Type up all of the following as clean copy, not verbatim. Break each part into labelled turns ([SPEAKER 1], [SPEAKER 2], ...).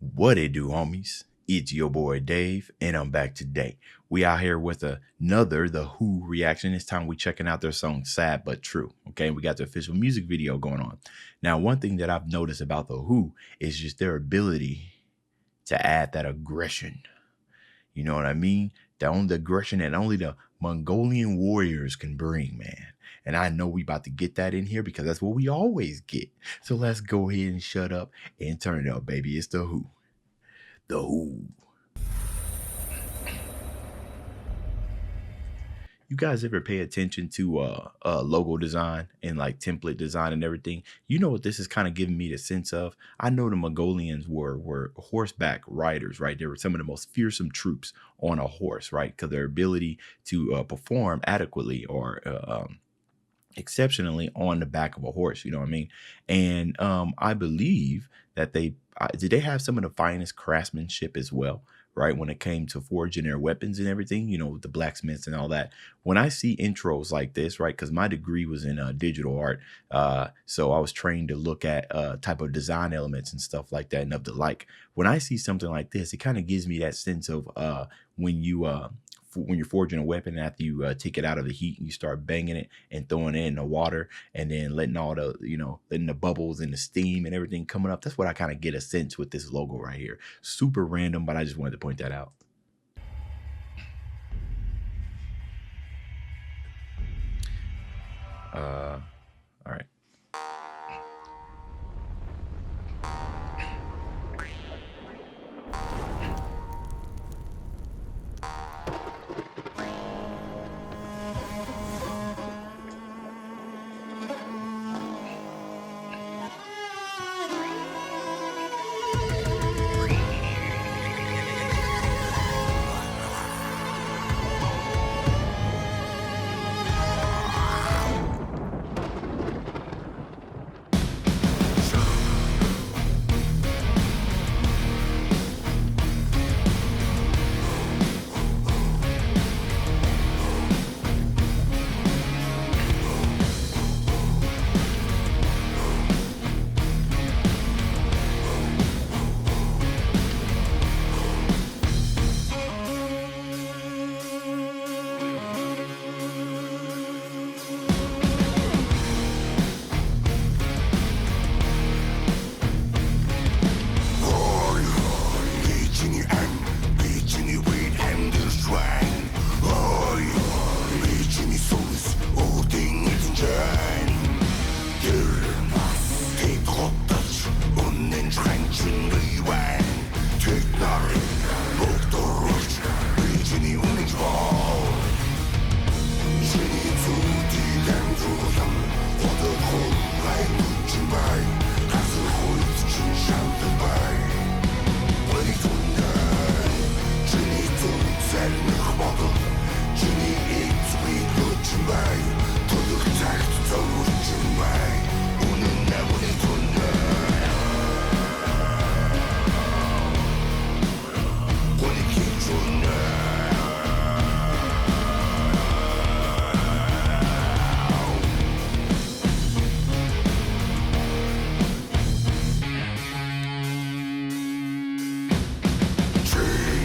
[SPEAKER 1] What it do, homies? It's your boy Dave, and I'm back today. We out here with another The Who reaction. This time we checking out their song Sad But True. Okay, we got the official music video going on. Now, one thing that I've noticed about The Who is just their ability to add that aggression. You know what I mean? The aggression that only the Mongolian warriors can bring, man. And I know we about to get that in here because that's what we always get. So let's go ahead and shut up and turn it up, baby. It's The Who. The Who. You guys ever pay attention to logo design and like template design and everything? You know what this is kind of giving me the sense of? I know the Mongolians were horseback riders, right? They were some of the most fearsome troops on a horse, right? Because their ability to perform adequately or exceptionally on the back of a horse, you know what I mean? And I believe that did they have some of the finest craftsmanship as well, right? When it came to forging their weapons and everything, you know, with the blacksmiths and all that. When I see intros like this, right? Because my degree was in digital art. So I was trained to look at type of design elements and stuff like that and of the like. When I see something like this, it kind of gives me that sense of when you're forging a weapon, after you take it out of the heat and you start banging it and throwing it in the water and then letting all the, letting the bubbles and the steam and everything coming up. That's what I kind of get a sense with this logo right here. Super random, but I just wanted to point that out. All right.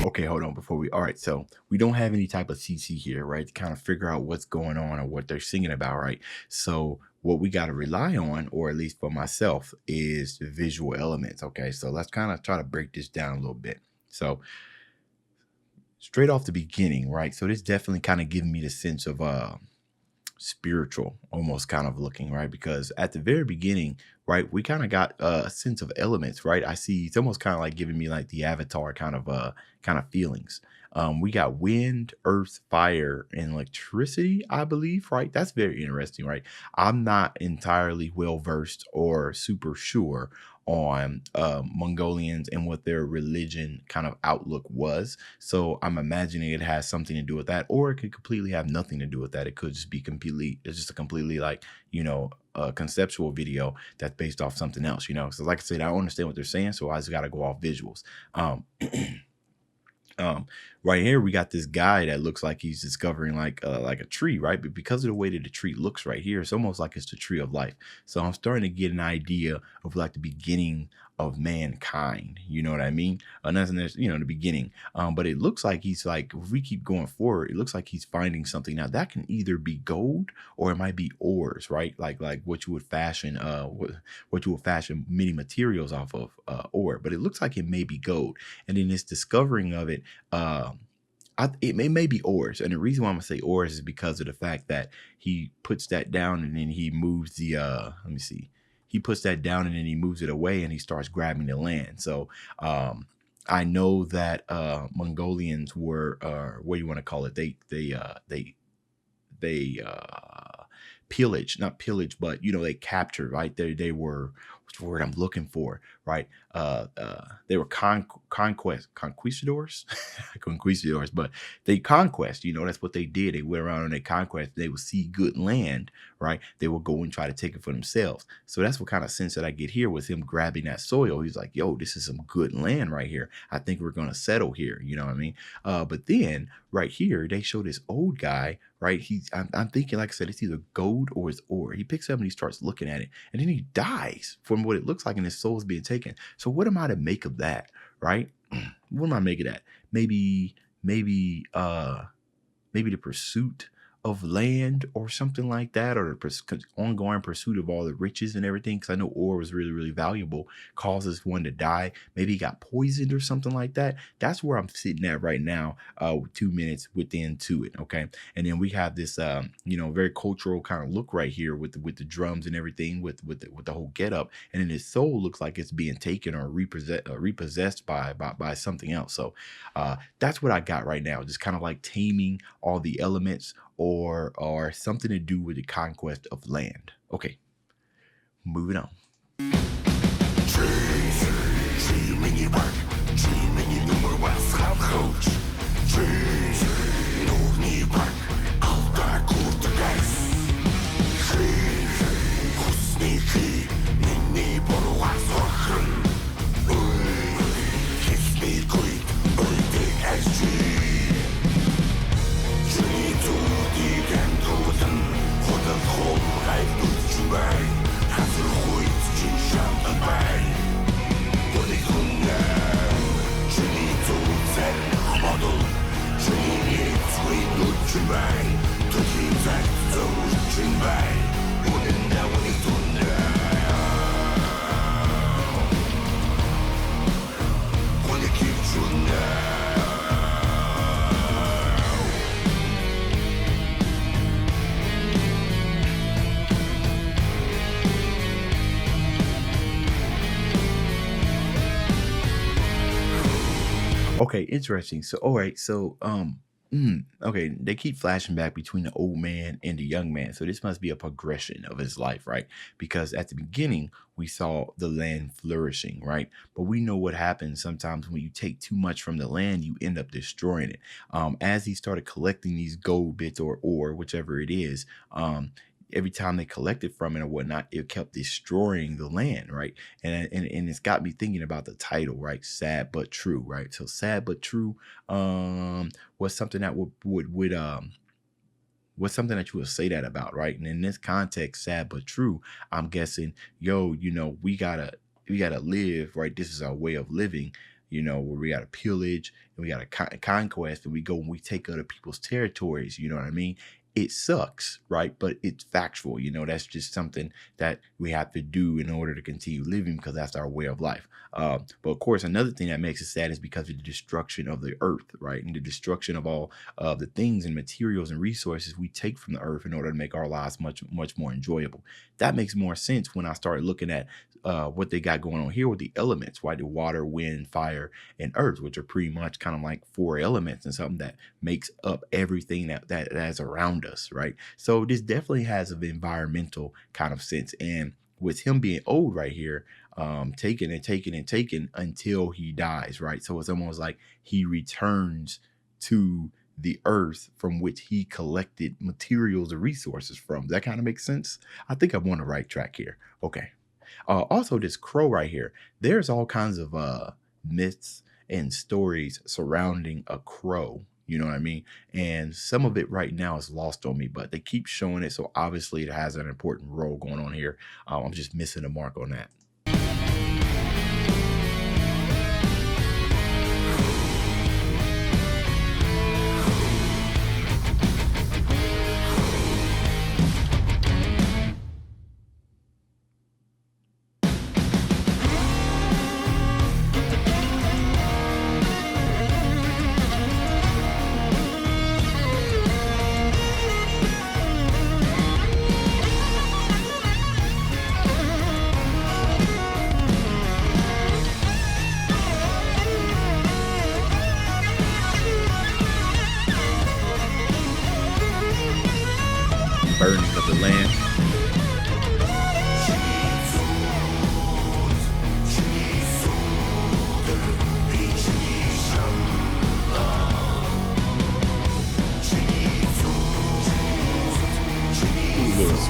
[SPEAKER 1] Okay, hold on before all right, so we don't have any type of CC here, right, to kind of figure out what's going on or what they're singing about, right? So what we got to rely on, or at least for myself, is the visual elements. Okay, so let's kind of try to break this down a little bit. So straight off the beginning, right? So this definitely kind of giving me the sense of spiritual almost kind of looking, right? Because at the very beginning, right, we kind of got a sense of elements, right? I see it's almost kind of like giving me like the Avatar kind of feelings. We got wind, earth, fire, and electricity, I believe, right? That's very interesting, right? I'm not entirely well versed or super sure on Mongolians and what their religion kind of outlook was. So I'm imagining it has something to do with that, or it could completely have nothing to do with that. It could just be it's just a completely like, conceptual video that's based off something else, So like I said, I don't understand what they're saying, so I just got to go off visuals. Right here we got this guy that looks like he's discovering like a tree, right? But because of the way that the tree looks right here, it's almost like it's the tree of life. So I'm starting to get an idea of like the beginning of mankind. You know what I mean? Nothing that's, in the beginning. But it looks like he's like, if we keep going forward, it looks like he's finding something. Now that can either be gold or it might be ores, right? Like what you would fashion, what you would fashion many materials off of ore. But it looks like it may be gold. And then this discovering of it, it may be ores, and the reason why I'm gonna say ores is because of the fact that he puts that down and then he moves the let me see, he puts that down and then he moves it away and he starts grabbing the land. So I know that Mongolians were, what do you want to call it? They pillage, not pillage, but they captured, right? They were, what's the word I'm looking for, right? They were conquistadors, conquistadors, but they conquest, that's what they did. They went around and they conquest. They would see good land, right? They would go and try to take it for themselves. So that's what kind of sense that I get here with him grabbing that soil. He's like, yo, this is some good land right here. I think we're going to settle here. You know what I mean? But then right here, they show this old guy, right? I'm thinking, like I said, it's either gold or it's ore. He picks it up and he starts looking at it, and then he dies from what it looks like, and his soul is being taken. So what am I to make of that, right? What am I making of that? Maybe the pursuit of land or something like that, or the ongoing pursuit of all the riches and everything, because I know ore was really, really valuable, causes one to die. Maybe he got poisoned or something like that. That's where I'm sitting at right now, 2 minutes within to it, okay? And then we have this, very cultural kind of look right here with the drums and everything, with the whole getup, and then his soul looks like it's being taken or repossessed by something else. So that's what I got right now, just kind of like taming all the elements, or something to do with the conquest of land. Okay, moving on. Okay, interesting. So, all right. So, okay, they keep flashing back between the old man and the young man. So this must be a progression of his life, right? Because at the beginning, we saw the land flourishing, right? But we know what happens sometimes when you take too much from the land, you end up destroying it. As he started collecting these gold bits or ore, whichever it is, every time they collected from it or whatnot, it kept destroying the land, right? And it's got me thinking about the title, right? Sad but true, right? So sad but true was something that was something that you would say that about, right? And in this context, sad but true, I'm guessing, yo, we gotta live, right? This is our way of living, where we gotta pillage and we gotta conquest, and we go and we take other people's territories. You know what I mean? It sucks, right? But it's factual. That's just something that we have to do in order to continue living, because that's our way of life. But of course, another thing that makes it sad is because of the destruction of the earth, right? And the destruction of all of the things and materials and resources we take from the earth in order to make our lives much, much more enjoyable. That makes more sense when I started looking at what they got going on here with the elements, right? The water, wind, fire, and earth, which are pretty much kind of like four elements and something that makes up everything that is around us, right? So this definitely has an environmental kind of sense. And with him being old right here, taking and taking and taking until he dies, right? So it's almost like he returns to the earth from which he collected materials and resources from. That kind of makes sense. I think I'm on the right track here. Okay. Also, this crow right here, there's all kinds of myths and stories surrounding a crow. You know what I mean? And some of it right now is lost on me, but they keep showing it. So obviously it has an important role going on here. I'm just missing the mark on that.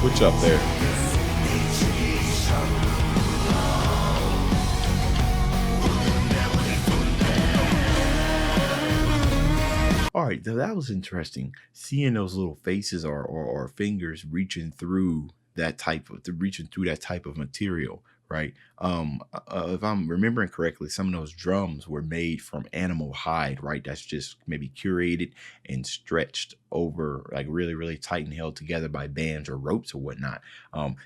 [SPEAKER 1] Switch up there. All right, that was interesting. Seeing those little faces or fingers reaching through reaching through that type of material, right? If I'm remembering correctly, some of those drums were made from animal hide, right? That's just maybe curated and stretched over, like really, really tight and held together by bands or ropes or whatnot.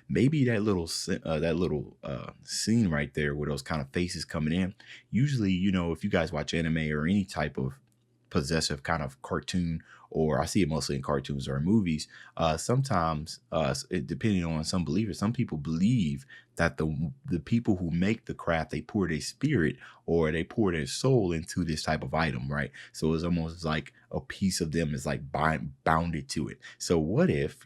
[SPEAKER 1] Maybe that little scene right there with those kind of faces coming in. Usually, if you guys watch anime or any type of possessive kind of cartoon, or I see it mostly in cartoons or in movies. Sometimes, depending on some believers, some people believe that the people who make the craft, they pour their spirit or they pour their soul into this type of item, right? So it's almost like a piece of them is like bounded to it. So what if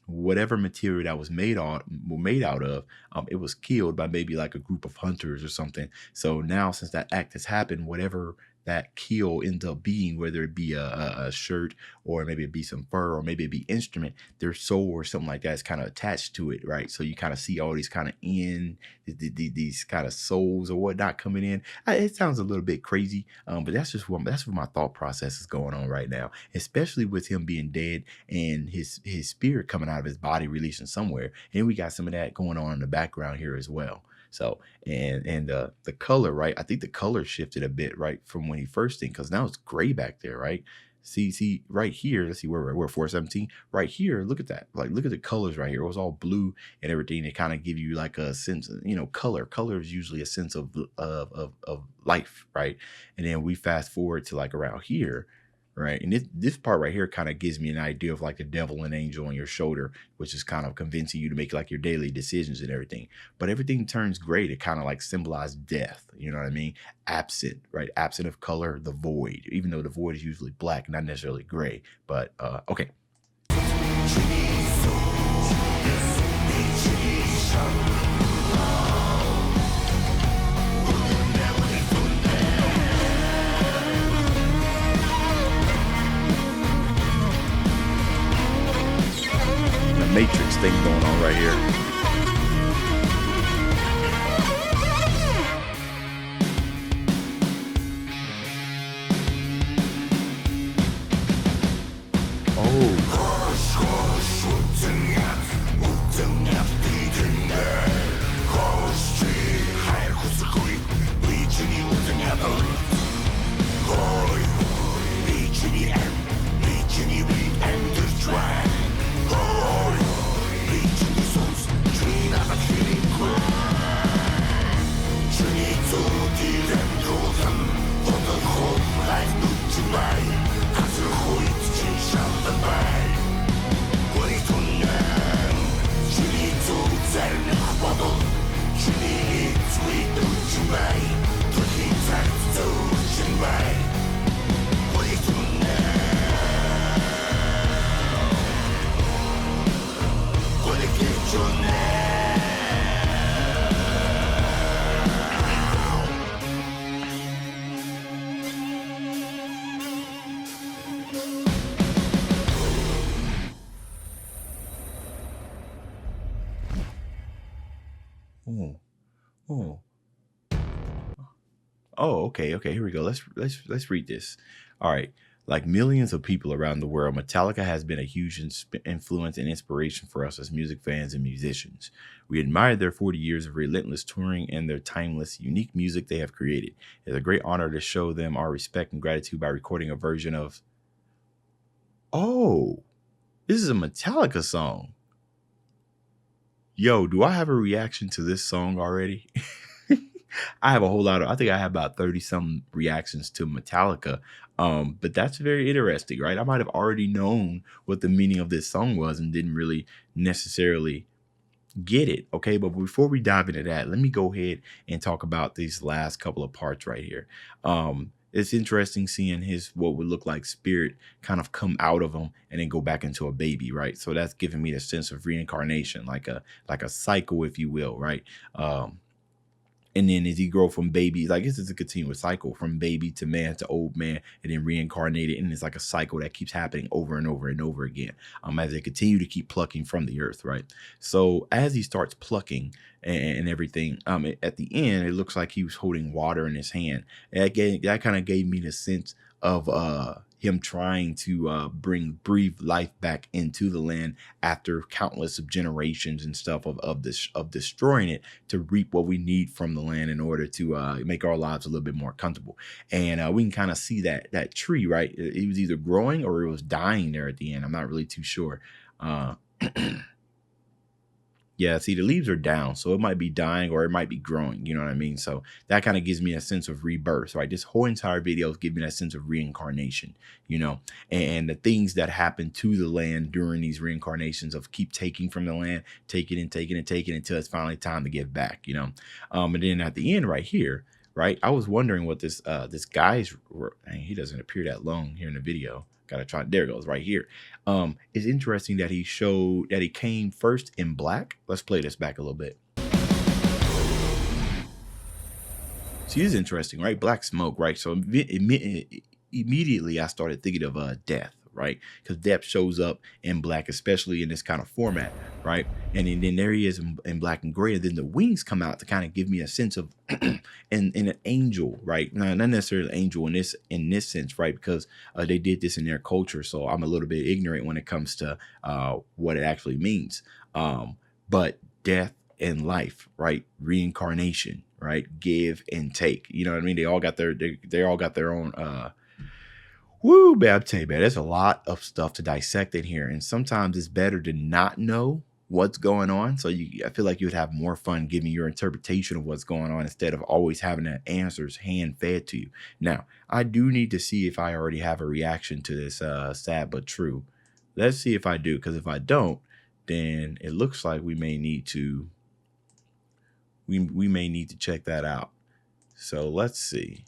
[SPEAKER 1] whatever material that was made out of, it was killed by maybe like a group of hunters or something. So now, since that act has happened, whatever that kill ends up being, whether it be a shirt, or maybe it be some fur, or maybe it be instrument, their soul or something like that is kind of attached to it, right? So you kind of see all these kind of these kind of souls or whatnot coming in. It sounds a little bit crazy, but that's what my thought process is going on right now, especially with him being dead and his spirit coming out of his body, releasing somewhere. And we got some of that going on in the background here as well. So, and the color, right? I think the color shifted a bit, right, from when he first did, because now it's gray back there, right? See right here. Let's see where we're 417. Right here, look at that. Like, look at the colors right here. It was all blue and everything. They kind of give you like a sense of, color. Color is usually a sense of life, right? And then we fast forward to like around here, right? And this part right here kind of gives me an idea of like the devil and angel on your shoulder, which is kind of convincing you to make like your daily decisions and everything. But everything turns gray to kind of like symbolize death. You know what I mean? Absent, right? Absent of color, the void, even though the void is usually black, not necessarily gray. But okay. Matrix thing going on right here. Oh, oh, oh, okay. Here we go. Let's read this. All right. Like millions of people around the world, Metallica has been a huge influence and inspiration for us as music fans and musicians. We admire their 40 years of relentless touring and their timeless, unique music they have created. It's a great honor to show them our respect and gratitude by recording a version of. Oh, this is a Metallica song. Yo, do I have a reaction to this song already? I have a whole lot of, I think I have about 30 some reactions to Metallica. But that's very interesting, right? I might have already known what the meaning of this song was and didn't really necessarily get it. Okay. But before we dive into that, let me go ahead and talk about these last couple of parts right here. It's interesting seeing his what would look like spirit kind of come out of him and then go back into a baby, right? So that's giving me the sense of reincarnation, like a cycle, if you will, right? And then as he grow from baby, like this is a continuous cycle from baby to man to old man, and then reincarnated. And it's like a cycle that keeps happening over and over and over again. As they continue to keep plucking from the earth, right? So as he starts plucking and everything, at the end, it looks like he was holding water in his hand. And that kind of gave me the sense of him trying to breathe life back into the land after countless of generations and stuff of destroying it to reap what we need from the land in order to make our lives a little bit more comfortable. And we can kind of see that tree, right? It was either growing or it was dying there at the end. I'm not really too sure. Uh, Yeah, see, the leaves are down, so it might be dying or it might be growing. You know what I mean? So that kind of gives me a sense of rebirth, right? This whole entire video is giving me that sense of reincarnation, you know, and the things that happen to the land during these reincarnations of keep taking from the land, taking and taking and taking until it's finally time to give back, you know. And then at the end right here, right, I was wondering what this guy's, dang, he doesn't appear that long here in the video. Gotta try. There it goes, right here. It's interesting that he showed that he came first in black. Let's play this back a little bit. See, it's interesting, right? Black smoke, right? So immediately I started thinking of death, right? Because death shows up in black, especially in this kind of format, right? And then there he is in black and gray, and then the wings come out to kind of give me a sense of in an angel, right? Not necessarily an angel in this sense, right? Because they did this in their culture, so I'm a little bit ignorant when it comes to what it actually means. But death and life, right? Reincarnation, right? Give and take. You know what I mean? They all got their own woo, man, I'll tell you, man, there's a lot of stuff to dissect in here. And sometimes it's better to not know what's going on. So I feel like you would have more fun giving your interpretation of what's going on instead of always having the answers hand fed to you. Now, I do need to see if I already have a reaction to this sad but true. Let's see if I do, because if I don't, then it looks like we may need to check that out. So let's see.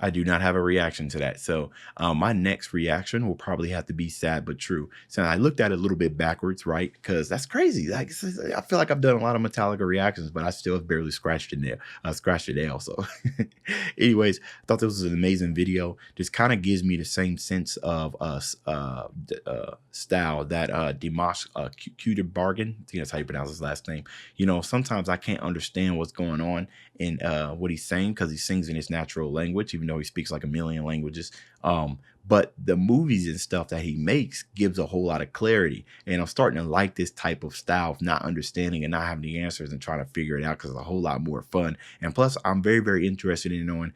[SPEAKER 1] I do not have a reaction to that. So my next reaction will probably have to be sad but true. So I looked at it a little bit backwards, right? Because that's crazy. Like I feel like I've done a lot of Metallica reactions, but I still have barely scratched it there. So anyways, I thought this was an amazing video. This kind of gives me the same sense of style that Dimash Bargain. I think that's how you pronounce his last name. You know, sometimes I can't understand what's going on in what he's saying because he sings in his natural language, even though he speaks like a million languages. But the movies and stuff that he makes gives a whole lot of clarity. And I'm starting to like this type of style of not understanding and not having the answers and trying to figure it out because it's a whole lot more fun. And plus, I'm very, very interested in knowing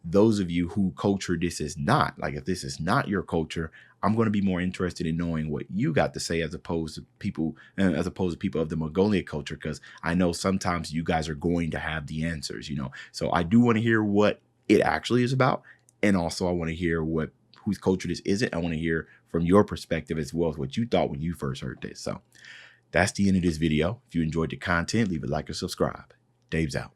[SPEAKER 1] those of you who culture this is not. Like if this is not your culture, I'm going to be more interested in knowing what you got to say as opposed to people of the Mongolia culture, because I know sometimes you guys are going to have the answers, you know. So I do want to hear what it actually is about. And also I want to hear whose culture this isn't. I want to hear from your perspective as well as what you thought when you first heard this. So that's the end of this video. If you enjoyed the content, leave a like or subscribe. Dave's out.